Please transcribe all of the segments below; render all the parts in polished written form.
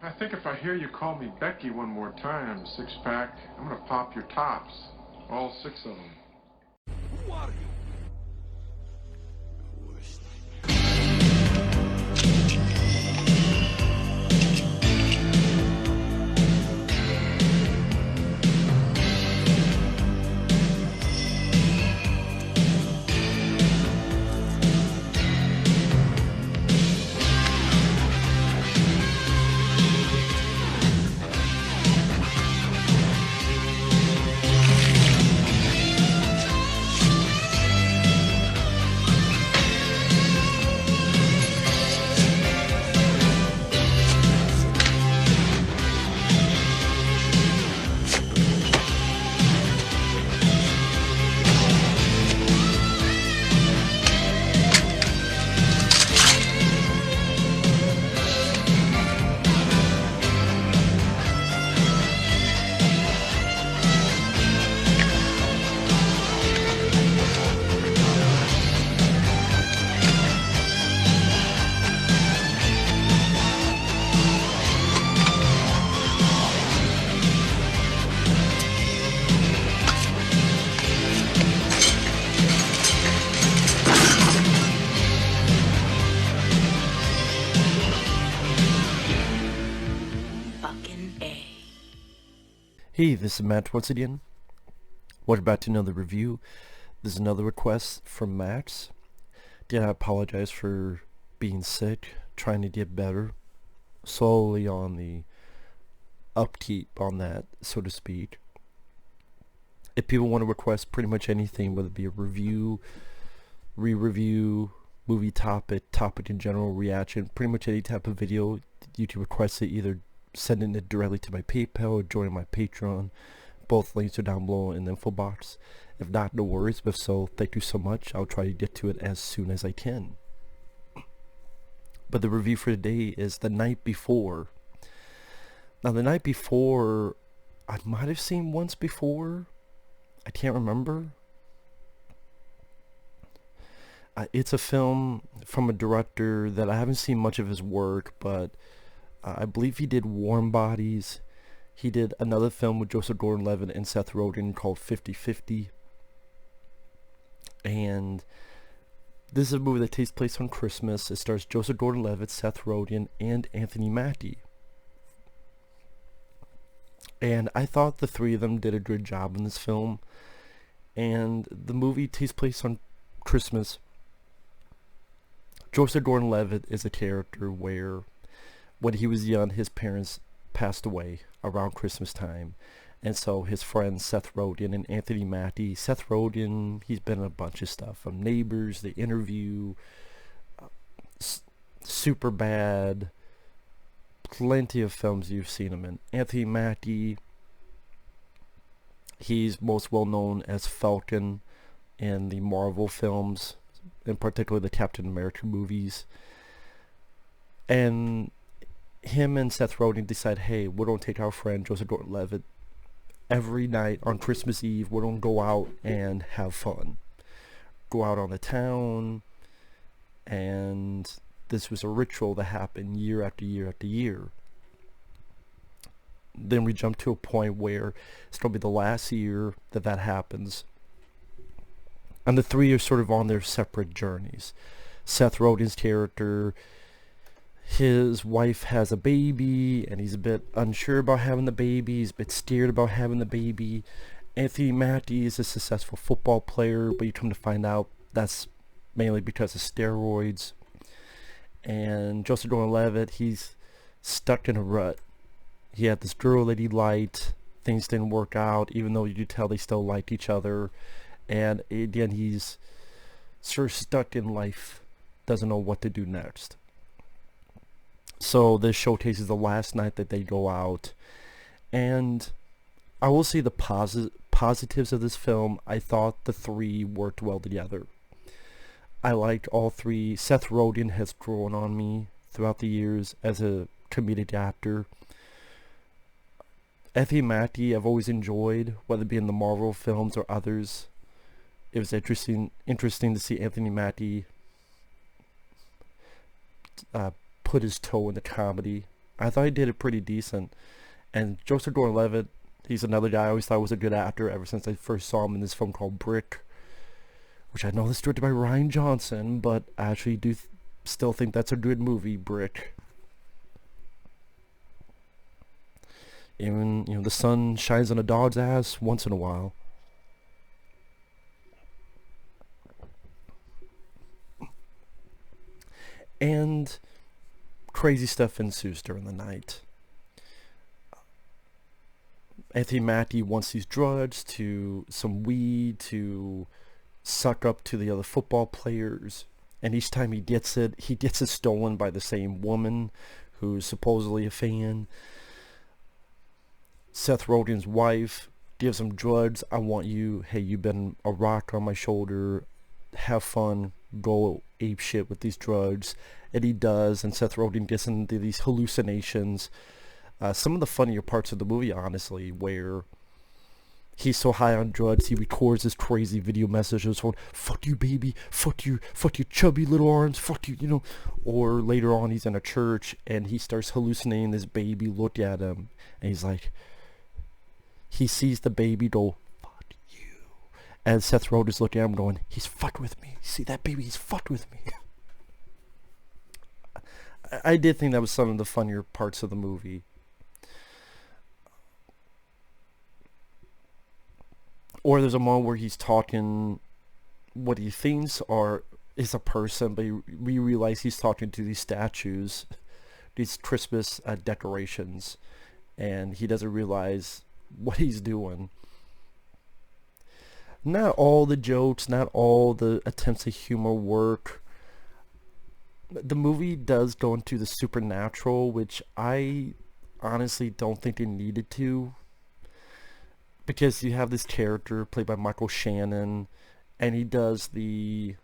I think if I hear you call me Becky one more time, six-pack, I'm gonna pop your tops. All six of them. Who are you? Hey, this is Matt once again. Welcome back to another review. This is another request from Max. Again, I apologize for being sick, trying to get better. Slowly on the upkeep on that, so to speak. If people want to request pretty much anything, whether it be a review, re-review, movie topic in general, reaction, pretty much any type of video, you can request it either sending it directly to my PayPal or joining my Patreon. Both links are down below in the info box. If not, no worries, but if so, thank you so much. I'll try to get to it as soon as I can. But the review for today is The Night Before. Now, The Night Before, I might have seen once before. I can't remember. It's a film from a director that I haven't seen much of his work, but I believe he did Warm Bodies. He did another film with Joseph Gordon-Levitt and Seth Rogen called 50-50. And this is a movie that takes place on Christmas. It stars Joseph Gordon-Levitt, Seth Rogen, and Anthony Mackie. And I thought the three of them did a good job in this film. And the movie takes place on Christmas. Joseph Gordon-Levitt is a character where when he was young, his parents passed away around Christmas time. And so his friends Seth Rogen and Anthony Mackie. Seth Rogen, he's been in a bunch of stuff. From Neighbors, The Interview, Superbad, plenty of films you've seen him in. Anthony Mackie, he's most well known as Falcon in the Marvel films, in particular the Captain America movies. And him and Seth Rogen decide, hey, we're going to take our friend Joseph Gordon-Levitt every night on Christmas Eve. We're going to go out and have fun. Go out on the town. And this was a ritual that happened year after year after year. Then we jump to a point where it's going to be the last year that happens. And the three are sort of on their separate journeys. Seth Rogen's character, his wife has a baby, and he's a bit unsure about having the baby. He's a bit scared about having the baby. Anthony Mackie is a successful football player, but you come to find out that's mainly because of steroids. And Joseph Gordon-Levitt, he's stuck in a rut. He had this girl that he liked. Things didn't work out, even though you could tell they still liked each other. And again, he's sort of stuck in life, doesn't know what to do next. So this showcases the last night that they go out. And I will say the positives of this film. I thought the three worked well together. I liked all three. Seth Rogen has grown on me throughout the years as a comedic actor. Anthony Mackie I've always enjoyed, whether it be in the Marvel films or others. It was interesting to see Anthony Mackie put his toe in the comedy. I thought he did it pretty decent. And Joseph Gordon-Levitt, he's another guy I always thought was a good actor ever since I first saw him in this film called Brick, which I know is directed by Rian Johnson, but I actually do still think that's a good movie, Brick. Even, the sun shines on a dog's ass once in a while. And crazy stuff ensues during the night. Anthony Mackie wants these drugs, some weed, to suck up to the other football players. And each time he gets it stolen by the same woman who's supposedly a fan. Seth Rogen's wife gives him drugs. I want you. Hey, you've been a rock on my shoulder. Have fun. Go ape shit with these drugs. And he does. And Seth Rogen gets into these hallucinations. Some of the funnier parts of the movie, honestly, where he's so high on drugs, he records this crazy video messages on, fuck you, baby, fuck you chubby little arms, fuck you, Or later on, he's in a church, and he starts hallucinating this baby look at him, and he's like, he sees the baby go, fuck you. And Seth Rogen's looking at him going, he's fucked with me. See that baby? He's fucked with me. I did think that was some of the funnier parts of the movie. Or there's a moment where he's talking what he thinks is a person, but we realize he's talking to these statues, these Christmas decorations, and he doesn't realize what he's doing. Not all the jokes, not all the attempts at humor work. The movie does go into the supernatural, which I honestly don't think it needed to. Because you have this character played by Michael Shannon, and he does to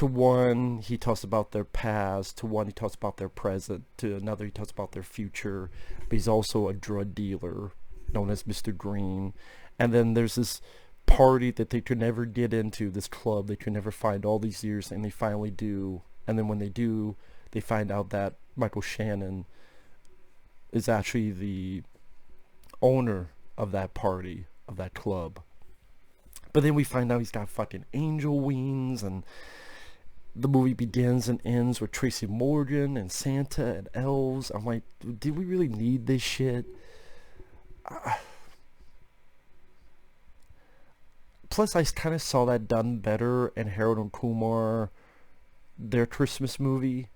one he talks about their past, to one he talks about their present, to another he talks about their future, but he's also a drug dealer known as Mr. Green. And then there's this party that they could never get into, this club they could never find all these years, and they finally do. And then when they do, they find out that Michael Shannon is actually the owner of that party, of that club. But then we find out he's got fucking angel wings, and the movie begins and ends with Tracy Morgan and Santa and elves. I'm like, did we really need this shit? Plus, I kind of saw that done better in Harold and Kumar, their Christmas movie,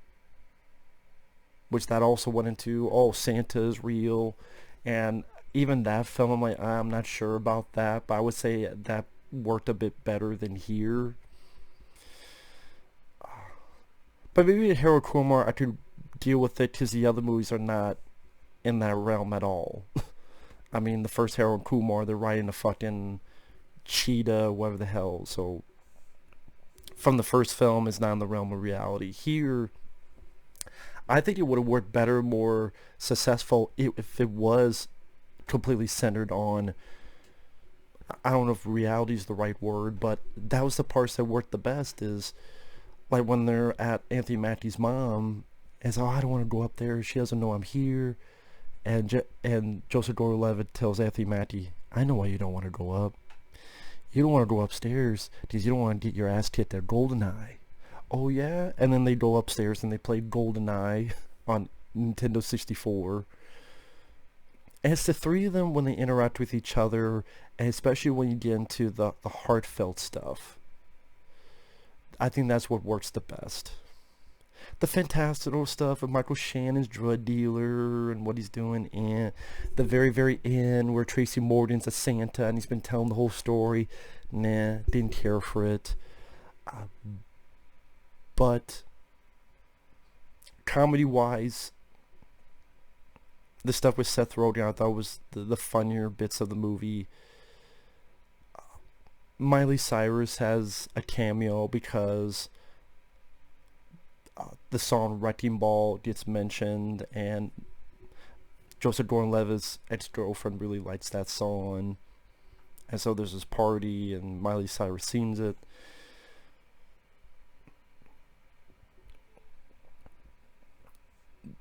which that also went into, Santa is real. And even that film, I'm like, I'm not sure about that, but I would say that worked a bit better than here. But maybe in Harold Kumar, I could deal with it because the other movies are not in that realm at all. I mean, the first Harold Kumar, they're riding a fucking cheetah, whatever the hell. So, from the first film, it's not in the realm of reality. Here, I think it would have worked better, more successful, if it was completely centered on, I don't know if reality is the right word, but that was the parts that worked the best, is like when they're at Anthony Mackie's mom, and so, I don't want to go up there, she doesn't know I'm here, and Joseph Gordon-Levitt tells Anthony Mackie, I know why you don't want to go up. You don't want to go upstairs because you don't want to get your ass kicked at GoldenEye. Oh yeah? And then they go upstairs and they play GoldenEye on Nintendo 64. And it's the three of them when they interact with each other, and especially when you get into the heartfelt stuff. I think that's what works the best. The fantastical stuff of Michael Shannon's drug dealer and what he's doing, and the very, very end where Tracy Morgan's a Santa and he's been telling the whole story. Nah, didn't care for it. But comedy-wise, the stuff with Seth Rogen I thought was the funnier bits of the movie. Miley Cyrus has a cameo because the song Wrecking Ball gets mentioned, and Joseph Gordon-Levitt's ex-girlfriend really likes that song, and so there's this party and Miley Cyrus sings it.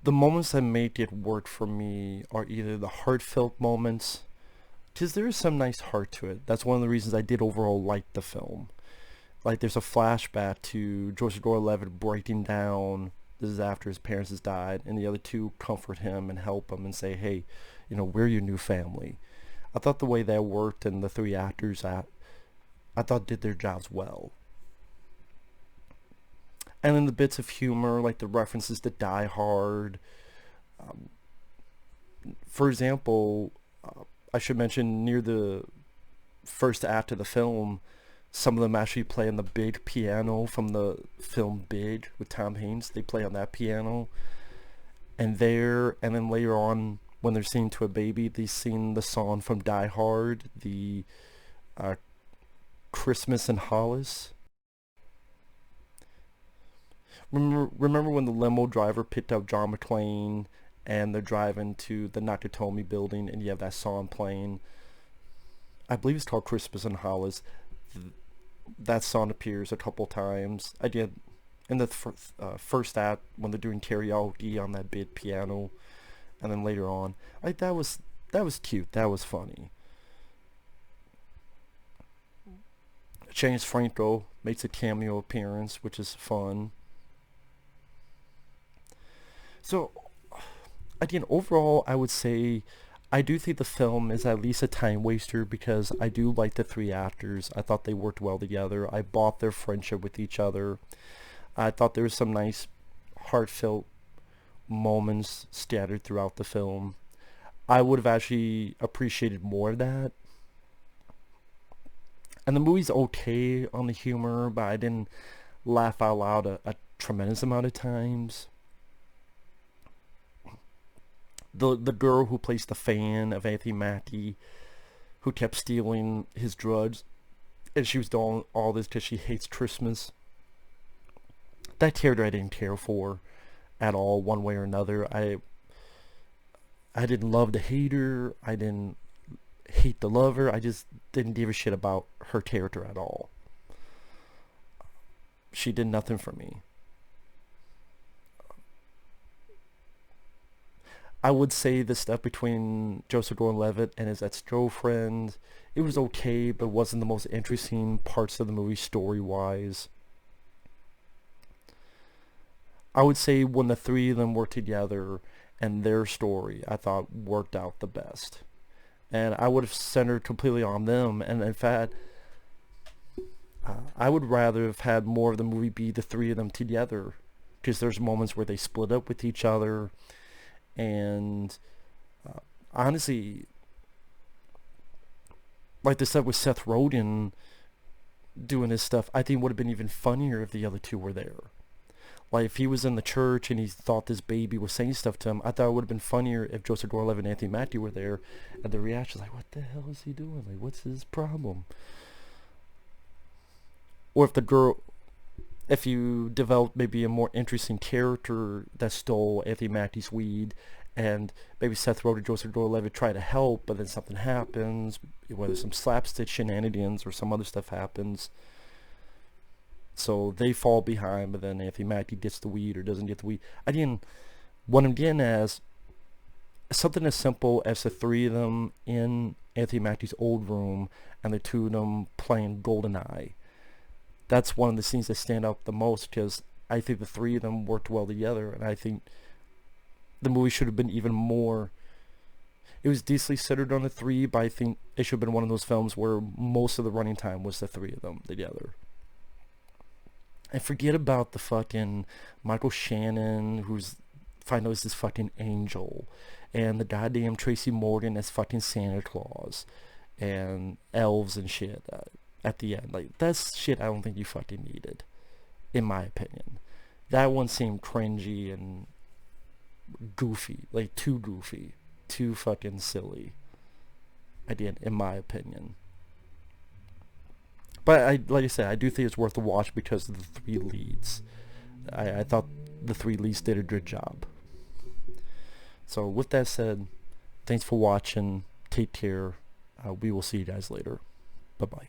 the moments that make it work for me are either the heartfelt moments, because there is some nice heart to it. That's one of the reasons I did overall like the film. Like, there's a flashback to Joseph Gordon-Levitt breaking down. This is after his parents has died, and the other two comfort him and help him and say, hey, we're your new family. I thought the way that worked, and the three actors, I thought did their jobs well. And then the bits of humor, like the references to Die Hard. For example, I should mention near the first act of the film, some of them actually play on the big piano from the film Big with Tom Hanks. They play on that piano. And then later on, when they're singing to a baby, they sing the song from Die Hard, the Christmas in Hollis. Remember when the limo driver picked up John McClane and they're driving to the Nakatomi building and you have that song playing? I believe it's called Christmas in Hollis. That song appears a couple times. I did in the first act when they're doing karaoke on that big piano, and then later on, like that was cute. That was funny. James Franco makes a cameo appearance, which is fun. So, again, overall, I would say I do think the film is at least a time waster because I do like the three actors. I thought they worked well together. I bought their friendship with each other. I thought there was some nice, heartfelt moments scattered throughout the film. I would have actually appreciated more of that. And the movie's okay on the humor, but I didn't laugh out loud a tremendous amount of times. The girl who plays the fan of Anthony Mackie, who kept stealing his drugs, and she was doing all this because she hates Christmas. That character I didn't care for at all, one way or another. I didn't love the hater. I didn't hate the lover. I just didn't give a shit about her character at all. She did nothing for me. I would say the stuff between Joseph Gordon-Levitt and his ex-girlfriend, it was okay, but wasn't the most interesting parts of the movie story-wise. I would say when the three of them were together and their story, I thought worked out the best. And I would have centered completely on them, and in fact, I would rather have had more of the movie be the three of them together, because there's moments where they split up with each other. And honestly, like the stuff with Seth Rogen doing his stuff, I think would have been even funnier if the other two were there. Like if he was in the church and he thought this baby was saying stuff to him, I thought it would have been funnier if Joseph Gordon-Levitt and Anthony Mackie were there, and the reaction was like, "What the hell is he doing? Like, what's his problem?" Or if you developed maybe a more interesting character that stole Anthony Mackie's weed, and maybe Seth Rogen and Joseph Gordon-Levitt try to help, but then something happens, whether some slapstick shenanigans or some other stuff happens, so they fall behind, but then Anthony Mackie gets the weed or doesn't get the weed. Again, what I'm getting as something as simple as the three of them in Anthony Mackie's old room and the two of them playing GoldenEye. That's one of the scenes that stand out the most, because I think the three of them worked well together, and I think the movie should have been even more. It was decently centered on the three, but I think it should have been one of those films where most of the running time was the three of them together. And forget about the fucking Michael Shannon, who's find out is this fucking angel, and the goddamn Tracy Morgan as fucking Santa Claus, and elves and shit. At the end, like, that's shit I don't think you fucking needed, in my opinion. That one seemed cringy and goofy, like too goofy, too fucking silly. Again, in my opinion. But like I said, I do think it's worth a watch because of the three leads. I thought the three leads did a good job. So with that said, thanks for watching. Take care. We will see you guys later. Bye bye.